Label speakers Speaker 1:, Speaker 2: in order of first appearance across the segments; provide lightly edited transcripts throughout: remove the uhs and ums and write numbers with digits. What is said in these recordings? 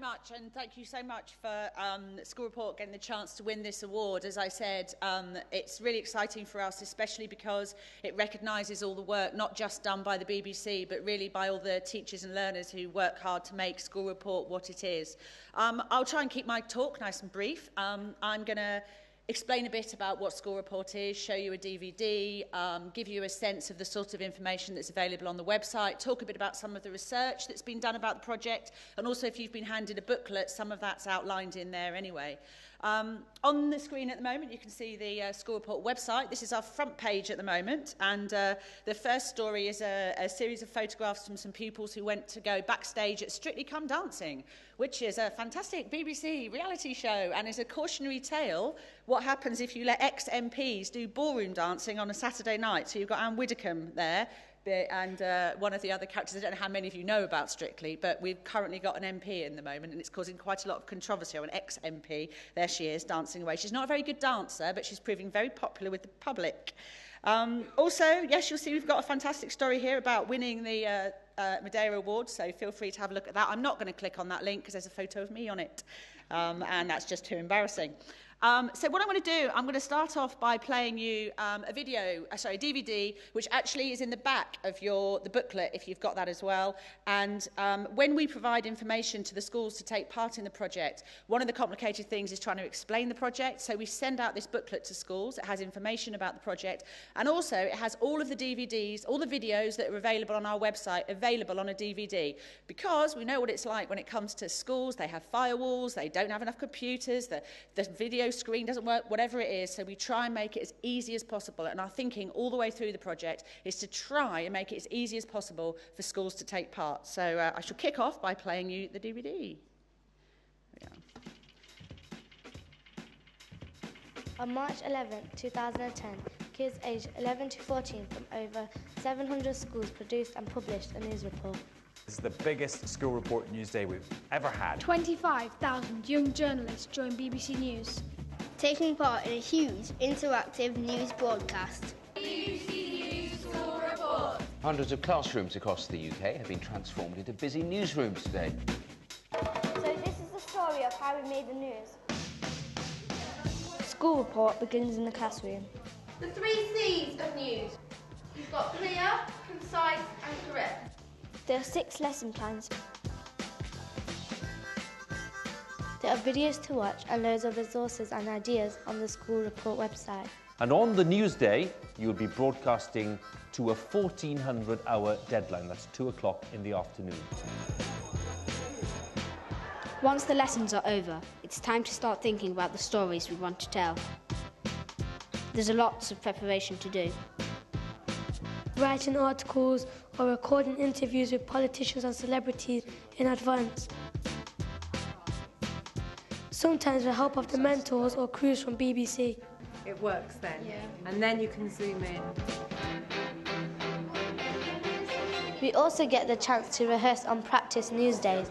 Speaker 1: much, and thank you so much for School Report getting the chance to win this award. As I said, it's really exciting for us, especially because it recognises all the work, not just done by the BBC, but really by all the teachers and learners who work hard to make School Report what it is. I'll try and keep my talk nice and brief. I'm going to explain a bit about what School Report is, show you a DVD, give you a sense of the sort of information that's available on the website, talk a bit about some of the research that's been done about the project, and also if you've been handed a booklet, some of that's outlined in there anyway. On the screen at the moment, you can see the School Report website. This is our front page at the moment, and the first story is a series of photographs from some pupils who went to go backstage at Strictly Come Dancing, which is a fantastic BBC reality show and is a cautionary tale what happens if you let ex-MPs do ballroom dancing on a Saturday night. So you've got Anne Widdecombe there, and one of the other characters. I don't know how many of you know about Strictly, but we've currently got an MP in the moment, and it's causing quite a lot of controversy. An ex-MP, there she is, dancing away. She's not a very good dancer, but she's proving very popular with the public. Also, yes, you'll see we've got a fantastic story here about winning the MEDEA Award, so feel free to have a look at that. I'm not going to click on that link because there's a photo of me on it, and that's just too embarrassing. So what I'm going to do, I'm going to start off by playing you a DVD, which actually is in the back of the booklet, if you've got that as well. And when we provide information to the schools to take part in the project, one of the complicated things is trying to explain the project. So we send out this booklet to schools. It has information about the project. And also, it has all of the DVDs, all the videos that are available on our website, available on a DVD. Because we know what it's like when it comes to schools. They have firewalls. They don't have enough computers. The video screen doesn't work, whatever it is, so we try and make it as easy as possible, and our thinking all the way through the project is to try and make it as easy as possible for schools to take part. So I shall kick off by playing you the DVD.
Speaker 2: On March 11, 2010, kids aged 11 to 14 from over 700 schools produced and published a news report.
Speaker 3: This is the biggest School Report news day we've ever had.
Speaker 4: 25,000 young journalists joined BBC News,
Speaker 5: taking part in a huge interactive news broadcast.
Speaker 6: BBC News School Report.
Speaker 7: Hundreds of classrooms across the UK have been transformed into busy newsrooms today.
Speaker 2: So this is the story of how we made the news.
Speaker 5: School Report begins in the classroom.
Speaker 6: The 3 C's of news. You've got clear, concise and correct.
Speaker 5: There are 6 lesson plans. There are videos to watch and loads of resources and ideas on the School Report website.
Speaker 8: And on the news day, you'll be broadcasting to a 1400-hour deadline. That's 2 o'clock in the afternoon.
Speaker 9: Once the lessons are over, it's time to start thinking about the stories we want to tell. There's lots of preparation to do.
Speaker 4: writing articles or recording interviews with politicians and celebrities in advance. Sometimes with the help of the mentors or crews from BBC.
Speaker 10: It works then, and then you can zoom in.
Speaker 5: We also get the chance to rehearse on practice news days.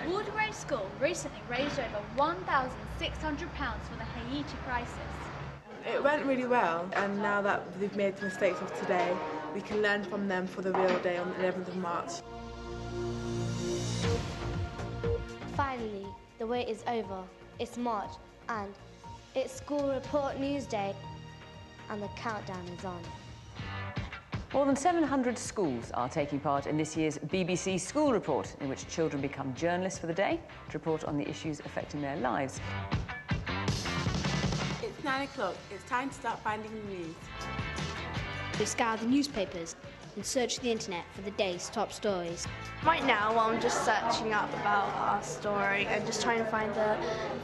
Speaker 11: Waterbury School recently raised over £1,600 for the Haiti crisis.
Speaker 12: It went really well, and now that we've made the mistakes of today, we can learn from them for the real day on the 11th of March.
Speaker 5: Finally, the wait is over. It's March, and it's School Report News Day, and the countdown is on.
Speaker 13: More than 700 schools are taking part in this year's BBC School Report, in which children become journalists for the day to report on the issues affecting their lives.
Speaker 12: It's 9 o'clock. It's time to start finding the news.
Speaker 9: We scour the newspapers and search the internet for the day's top stories.
Speaker 14: Right now, I'm just searching up about our story and just trying to find the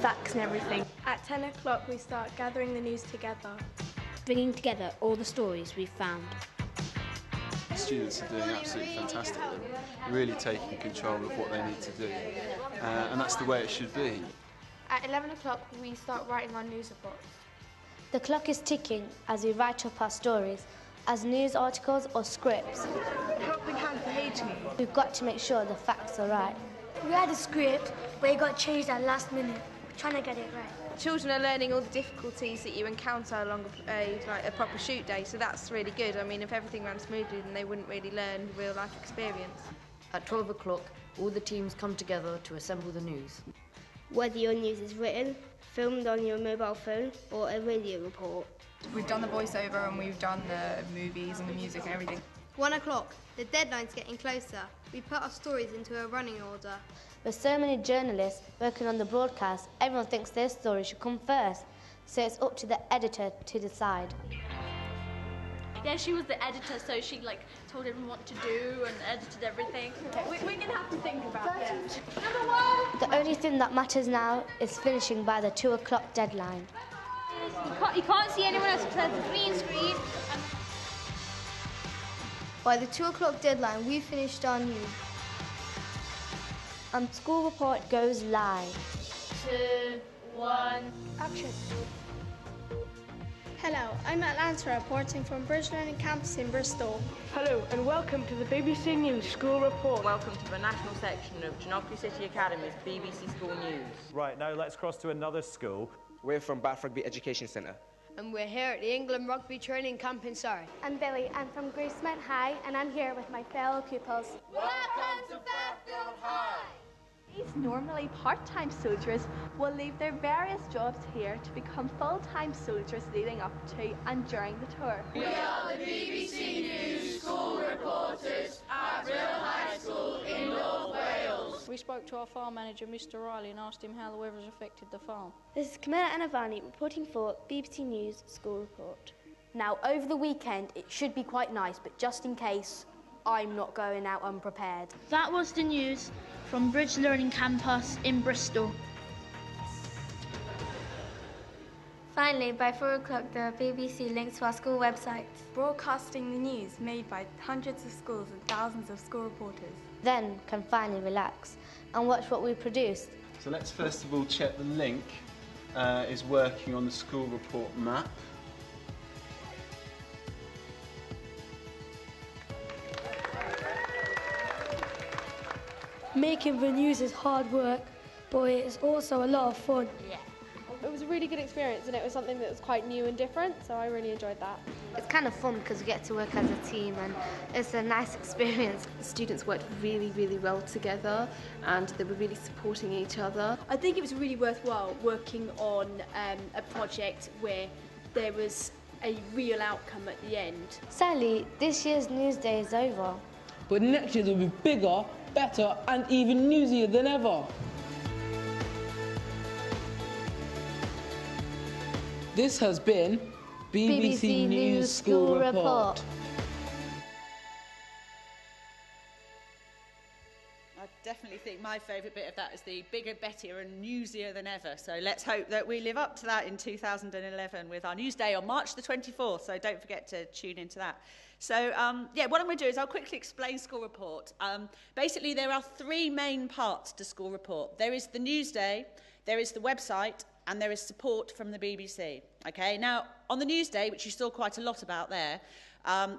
Speaker 14: facts and everything.
Speaker 15: At 10 o'clock, we start gathering the news together,
Speaker 9: bringing together all the stories we've found.
Speaker 16: The students are doing absolutely fantastic, really taking control of what they need to do, and that's the way it should be.
Speaker 15: At 11 o'clock, we start writing our news reports.
Speaker 5: The clock is ticking as we write up our stories as news articles or scripts.
Speaker 12: Helping Hand for Haiti.
Speaker 5: We've got to make sure the facts are right.
Speaker 4: We had a script, but it got changed at last minute. We're trying to get it right.
Speaker 14: Children are learning all the difficulties that you encounter along a proper shoot day, so that's really good. I mean, if everything ran smoothly, then they wouldn't really learn real-life experience.
Speaker 17: At 12 o'clock, all the teams come together to assemble the news.
Speaker 2: Whether your news is written, filmed on your mobile phone, or a radio report.
Speaker 15: We've done the voiceover and we've done the movies and the music and everything.
Speaker 6: 1 o'clock. The deadline's getting closer. We put our stories into a running order.
Speaker 2: With so many journalists working on the broadcast, everyone thinks their story should come first. So it's up to the editor to decide.
Speaker 11: Yeah, she was the editor, so she told everyone what to do and edited everything. We're going to have to think about it.
Speaker 2: The only thing that matters now is finishing by the 2 o'clock deadline.
Speaker 11: You can't see anyone else because there's a green screen.
Speaker 6: By the 2 o'clock deadline, we finished our news.
Speaker 2: And School Report goes live.
Speaker 11: 2, 1,
Speaker 15: action.
Speaker 18: Hello, I'm Atlanta reporting from Bridge Learning Campus in Bristol.
Speaker 19: Hello and welcome to the BBC News School Report.
Speaker 20: Welcome to the national section of Genopoli City Academy's BBC School News.
Speaker 3: Right, now let's cross to another school.
Speaker 21: We're from Bath Rugby Education Centre.
Speaker 22: And we're here at the England Rugby Training Camp in Surrey.
Speaker 23: I'm Billy, I'm from Ros Smith High, and I'm here with my fellow pupils.
Speaker 6: Welcome to Fairfield High!
Speaker 24: These normally part-time soldiers will leave their various jobs here to become full-time soldiers leading up to and during the tour.
Speaker 6: We are the BBC News School Reporters at Real High School in North Wales.
Speaker 25: We spoke to our farm manager, Mr. Riley, and asked him how the weather has affected the farm.
Speaker 2: This is Camilla Anavani reporting for BBC News School Report.
Speaker 9: Now, over the weekend, it should be quite nice, but just in case, I'm not going out unprepared.
Speaker 23: That was the news from Bridge Learning Campus in Bristol.
Speaker 26: Finally, by 4 o'clock, the BBC links to our school website,
Speaker 27: broadcasting the news made by hundreds of schools and thousands of school reporters.
Speaker 2: Then can finally relax and watch what we produced.
Speaker 16: So let's first of all check the link is working on the school report map.
Speaker 4: Making the news is hard work, but it's also a lot of fun.
Speaker 15: Yeah. It was a really good experience and it was something that was quite new and different, so I really enjoyed that.
Speaker 2: It's kind of fun because we get to work as a team and it's a nice experience.
Speaker 28: The students worked really, really well together and they were really supporting each other.
Speaker 29: I think it was really worthwhile working on a project where there was a real outcome at the end.
Speaker 2: Sadly, this year's News Day is over.
Speaker 30: But next year will be bigger, better and even newsier than ever. This has been BBC News School Report.
Speaker 1: I definitely think my favourite bit of that is the bigger, better and newsier than ever. So let's hope that we live up to that in 2011 with our News Day on March the 24th. So don't forget to tune into that. So, what I'm going to do is I'll quickly explain School Report. Basically, there are three main parts to School Report. There is the News Day, there is the website, and there is support from the BBC. Okay, now, on the News Day, which you saw quite a lot about there,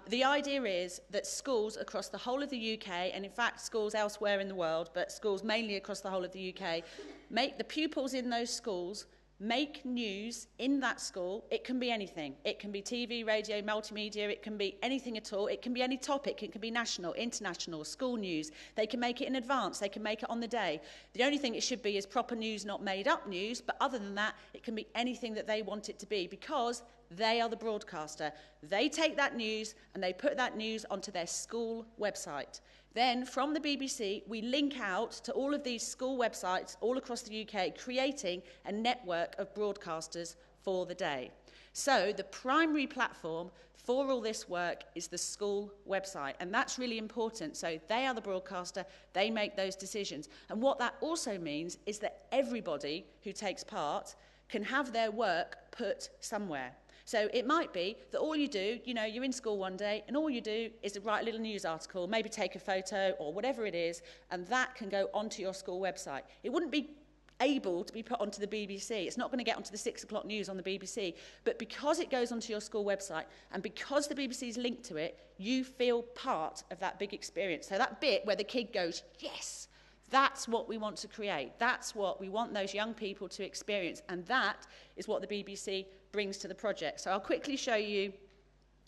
Speaker 1: the idea is that schools across the whole of the UK, and in fact schools elsewhere in the world, but schools mainly across the whole of the UK, make the pupils in those schools make news in that school. It can be anything. It can be TV, radio, multimedia. It can be anything at all. It can be any topic. It can be national, international, school news. They can make it in advance. They can make it on the day. The only thing it should be is proper news, not made up news. But other than that, it can be anything that they want it to be because they are the broadcaster. They take that news and they put that news onto their school website. Then, from the BBC, we link out to all of these school websites all across the UK, creating a network of broadcasters for the day. So, the primary platform for all this work is the school website, and that's really important. So, they are the broadcaster, they make those decisions. And what that also means is that everybody who takes part can have their work put somewhere. So it might be that all you do, you're in school one day and all you do is write a little news article, maybe take a photo or whatever it is, and that can go onto your school website. It wouldn't be able to be put onto the BBC. It's not going to get onto the 6 o'clock news on the BBC. But because it goes onto your school website and because the BBC is linked to it, you feel part of that big experience. So that bit where the kid goes, yes, that's what we want to create. That's what we want those young people to experience. And that is what the BBC brings to the project. So I'll quickly show you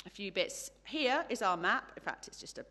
Speaker 1: a few bits. Here is our map. In fact, it's just a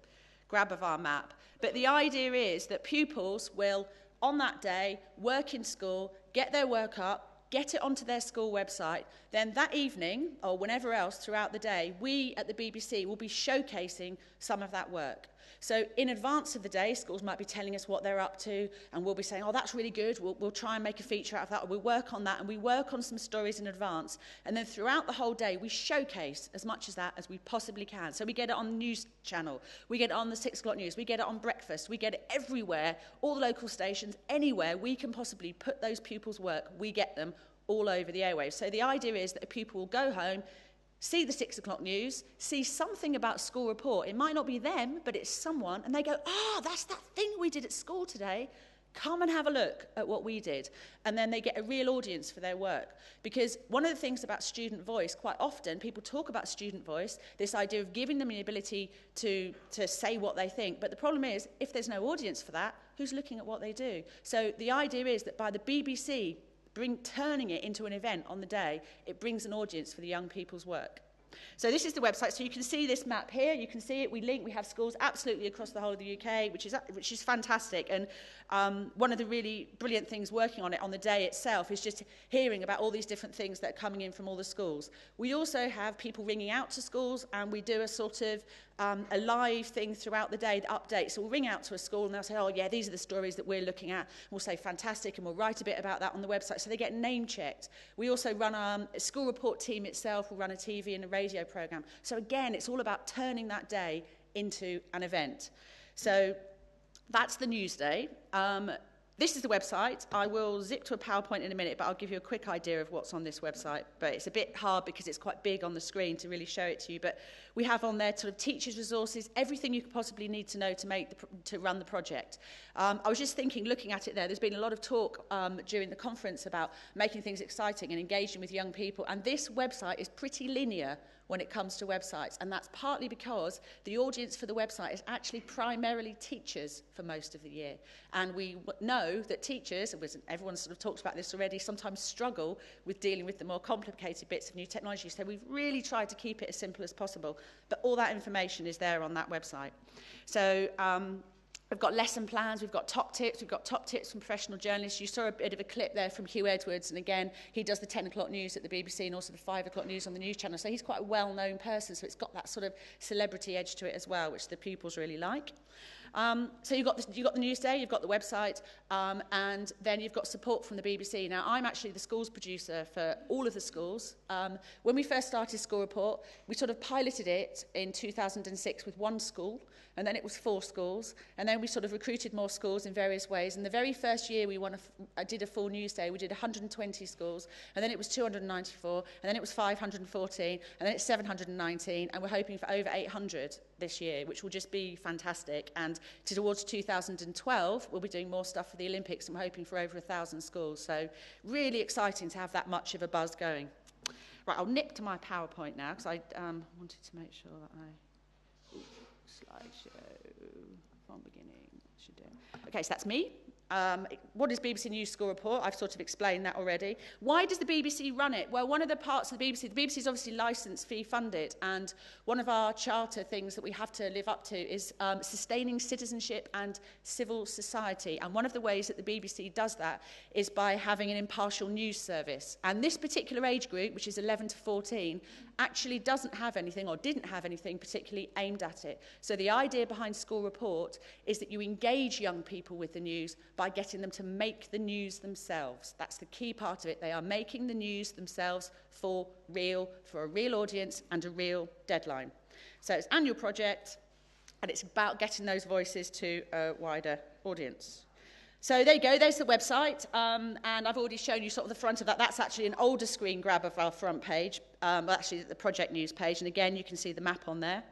Speaker 1: grab of our map. But the idea is that pupils will, on that day, work in school, get their work up, get it onto their school website. Then that evening, or whenever else throughout the day, we at the BBC will be showcasing some of that work. So in advance of the day, schools might be telling us what they're up to, and we'll be saying, oh, that's really good, we'll try and make a feature out of that, or we'll work on that, and we work on some stories in advance. And then throughout the whole day, we showcase as much of that as we possibly can. So we get it on the news channel, we get it on the 6 o'clock news, we get it on breakfast, we get it everywhere, all the local stations, anywhere we can possibly put those pupils' work, we get them all over the airwaves. So the idea is that a pupil will go home, see the 6 o'clock news, see something about school report. It might not be them, but it's someone, and they go, oh, that's that thing we did at school today. Come and have a look at what we did. And then they get a real audience for their work. Because one of the things about student voice, quite often, people talk about student voice, this idea of giving them the ability to say what they think. But the problem is, if there's no audience for that, who's looking at what they do? So the idea is that by the BBC turning it into an event on the day, it brings an audience for the young people's work. So this is the website. So you can see this map here. You can see it. We have schools absolutely across the whole of the UK, which is fantastic. And one of the really brilliant things working on it on the day itself is just hearing about all these different things that are coming in from all the schools. We also have people ringing out to schools, and we do a sort of a live thing throughout the day, the update. So we'll ring out to a school and they'll say, oh yeah, these are the stories that we're looking at. And we'll say fantastic, and we'll write a bit about that on the website so they get name checked. We also run a school report team itself, will run a TV and a radio programme. So again, it's all about turning that day into an event. So that's the news day. This is the website. I will zip to a PowerPoint in a minute, but I'll give you a quick idea of what's on this website. But it's a bit hard because it's quite big on the screen to really show it to you. But we have on there sort of teachers' resources, everything you could possibly need to know to run the project. I was just thinking, looking at it there's been a lot of talk during the conference about making things exciting and engaging with young people. And this website is pretty linear when it comes to websites, and that's partly because the audience for the website is actually primarily teachers for most of the year. And we know that teachers, everyone sort of talks about this already, sometimes struggle with dealing with the more complicated bits of new technology. So we've really tried to keep it as simple as possible. But all that information is there on that website. So we've got lesson plans, we've got top tips from professional journalists. You saw a bit of a clip there from Hugh Edwards, and again, he does the 10 o'clock news at the BBC and also the 5 o'clock news on the news channel. So he's quite a well-known person, so it's got that sort of celebrity edge to it as well, which the pupils really like. So you've got the news day, you've got the website, and then you've got support from the BBC. Now, I'm actually the schools producer for all of the schools. When we first started School Report, we sort of piloted it in 2006 with one school, and then it was 4 schools, and then we sort of recruited more schools in various ways. And the very first year we did a full news day, we did 120 schools, and then it was 294, and then it was 514, and then it's 719, and we're hoping for over 800 this year, which will just be fantastic. And towards 2012, we'll be doing more stuff for the Olympics, and we're hoping for over 1,000 schools. So really exciting to have that much of a buzz going. Right, I'll nip to my PowerPoint now, because I wanted to make sure that slideshow from beginning should do. Okay, so that's me. What is BBC News School Report? I've sort of explained that already. Why does the BBC run it? Well, one of the parts of the BBC is obviously licence fee funded, and one of our charter things that we have to live up to is sustaining citizenship and civil society. And one of the ways that the BBC does that is by having an impartial news service. And this particular age group, which is 11 to 14, actually doesn't have anything or didn't have anything particularly aimed at it. So the idea behind School Report is that you engage young people with the news by getting them to make the news themselves. That's the key part of it. They are making the news themselves for a real audience and a real deadline. So it's an annual project, and it's about getting those voices to a wider audience. So there you go, there's the website, and I've already shown you sort of the front of that. That's actually an older screen grab of our front page, actually the project news page, and again you can see the map on there.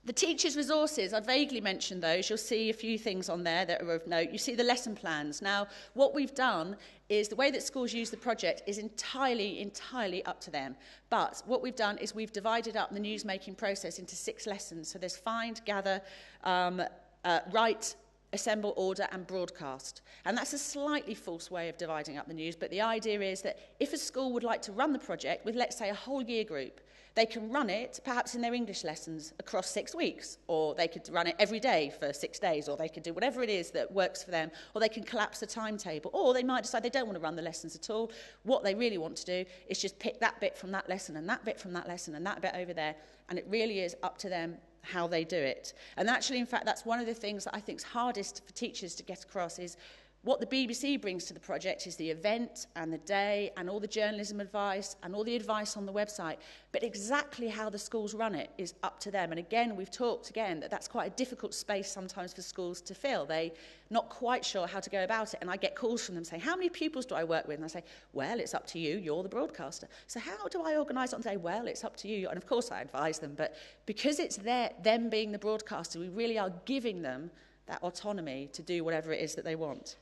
Speaker 1: The teachers' resources, I vaguely mentioned those. You'll see a few things on there that are of note. You see the lesson plans. Now, what we've done is the way that schools use the project is entirely up to them. But what we've done is we've divided up the news-making process into 6 lessons. So there's find, gather, write, assemble, order and broadcast. And that's a slightly false way of dividing up the news, but the idea is that if a school would like to run the project with, let's say, a whole year group, they can run it perhaps in their English lessons across 6 weeks, or they could run it every day for 6 days, or they could do whatever it is that works for them, or they can collapse the timetable, or they might decide they don't want to run the lessons at all. What they really want to do is just pick that bit from that lesson and that bit from that lesson and that bit over there, and it really is up to them how they do it. And actually, in fact, that's one of the things that I think is hardest for teachers to get across is what the BBC brings to the project is the event and the day and all the journalism advice and all the advice on the website. But exactly how the schools run it is up to them. And again, we've talked again that that's quite a difficult space sometimes for schools to fill. They're not quite sure how to go about it. And I get calls from them saying, how many pupils do I work with? And I say, well, it's up to you. You're the broadcaster. So how do I organise it on the day? Well, it's up to you. And of course I advise them. But because it's them being the broadcaster, we really are giving them that autonomy to do whatever it is that they want.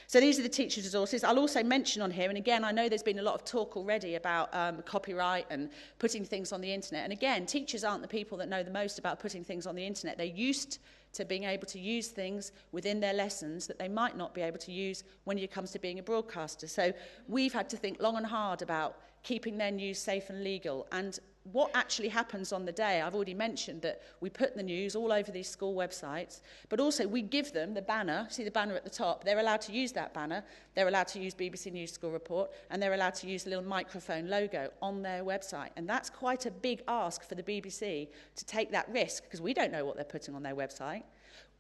Speaker 1: So these are the teacher resources. I'll also mention on here, and again, I know there's been a lot of talk already about copyright and putting things on the internet. And again, teachers aren't the people that know the most about putting things on the internet. They're used to being able to use things within their lessons that they might not be able to use when it comes to being a broadcaster. So we've had to think long and hard about keeping their news safe and legal. And what actually happens on the day, I've already mentioned that we put the news all over these school websites, but also we give them the banner, see the banner at the top, they're allowed to use that banner, they're allowed to use BBC News School Report, and they're allowed to use the little microphone logo on their website. And that's quite a big ask for the BBC to take that risk, because we don't know what they're putting on their website.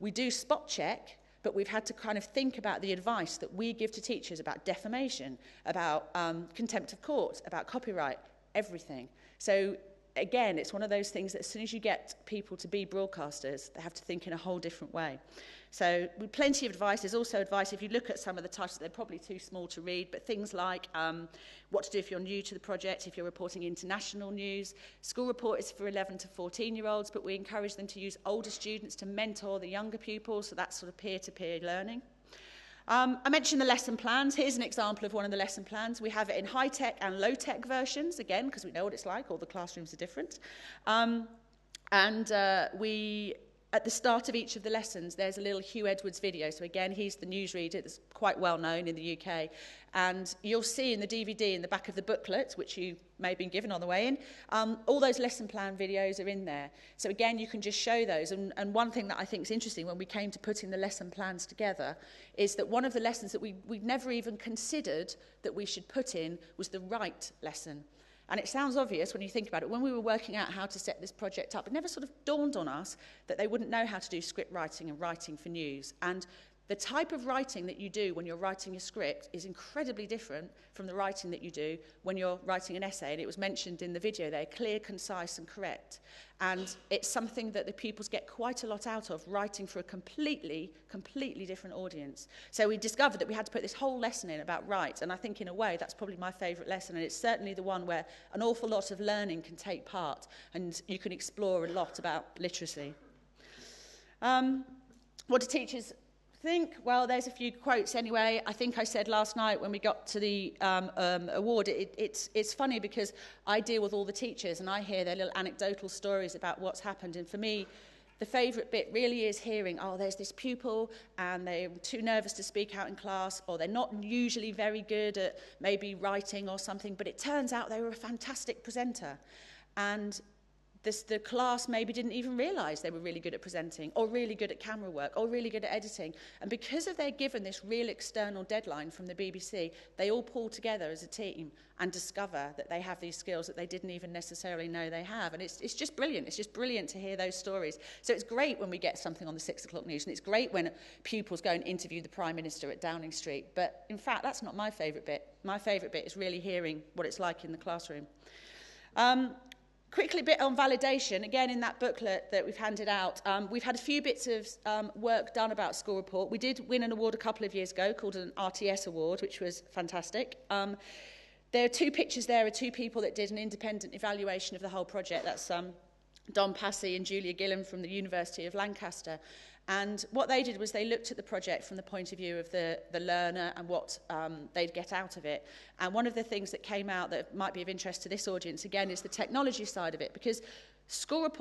Speaker 1: We do spot check, but we've had to kind of think about the advice that we give to teachers about defamation, about contempt of court, about copyright, everything. So again, it's one of those things that as soon as you get people to be broadcasters, they have to think in a whole different way. So with plenty of advice. There's also advice, if you look at some of the titles, they're probably too small to read, but things like what to do if you're new to the project, if you're reporting international news. School Report is for 11 to 14-year-olds, but we encourage them to use older students to mentor the younger pupils, so that's sort of peer-to-peer learning. I mentioned the lesson plans. Here's an example of one of the lesson plans. We have it in high-tech and low-tech versions, again, because we know what it's like. All the classrooms are different. We, at the start of each of the lessons, there's a little Hugh Edwards video. So again, he's the newsreader that's quite well known in the UK. And you'll see in the DVD in the back of the booklet, which you may have been given on the way in, all those lesson plan videos are in there. So again, you can just show those. And one thing that I think is interesting when we came to putting the lesson plans together is that one of the lessons that we'd never even considered that we should put in was the right lesson. And it sounds obvious when you think about it. When we were working out how to set this project up, it never sort of dawned on us that they wouldn't know how to do script writing and writing for news. And the type of writing that you do when you're writing a script is incredibly different from the writing that you do when you're writing an essay. And it was mentioned in the video there, clear, concise and correct. And it's something that the pupils get quite a lot out of, writing for a completely different audience. So we discovered that we had to put this whole lesson in about right. And I think in a way that's probably my favourite lesson. And it's certainly the one where an awful lot of learning can take part. And you can explore a lot about literacy. What do teachers think? Well, there's a few quotes anyway. I think I said last night when we got to the award, it's funny because I deal with all the teachers and I hear their little anecdotal stories about what's happened. And for me, the favourite bit really is hearing, oh, there's this pupil and they're too nervous to speak out in class, or they're not usually very good at maybe writing or something, but it turns out they were a fantastic presenter. And the class maybe didn't even realise they were really good at presenting, or really good at camera work, or really good at editing. And because of they're given this real external deadline from the BBC, they all pull together as a team and discover that they have these skills that they didn't even necessarily know they have. And it's just brilliant. It's just brilliant to hear those stories. So it's great when we get something on the 6 o'clock news, and it's great when pupils go and interview the Prime Minister at Downing Street. But in fact, that's not my favourite bit. My favourite bit is really hearing what it's like in the classroom. Quickly, a bit on validation. Again, in that booklet that we've handed out, we've had a few bits of work done about School Report. We did win an award a couple of years ago called an RTS award, which was fantastic. There are two pictures there of two people that did an independent evaluation of the whole project. That's Don Passy and Julia Gillam from the University of Lancaster. And what they did was they looked at the project from the point of view of the learner and what they'd get out of it. And one of the things that came out that might be of interest to this audience, again, is the technology side of it, because School Report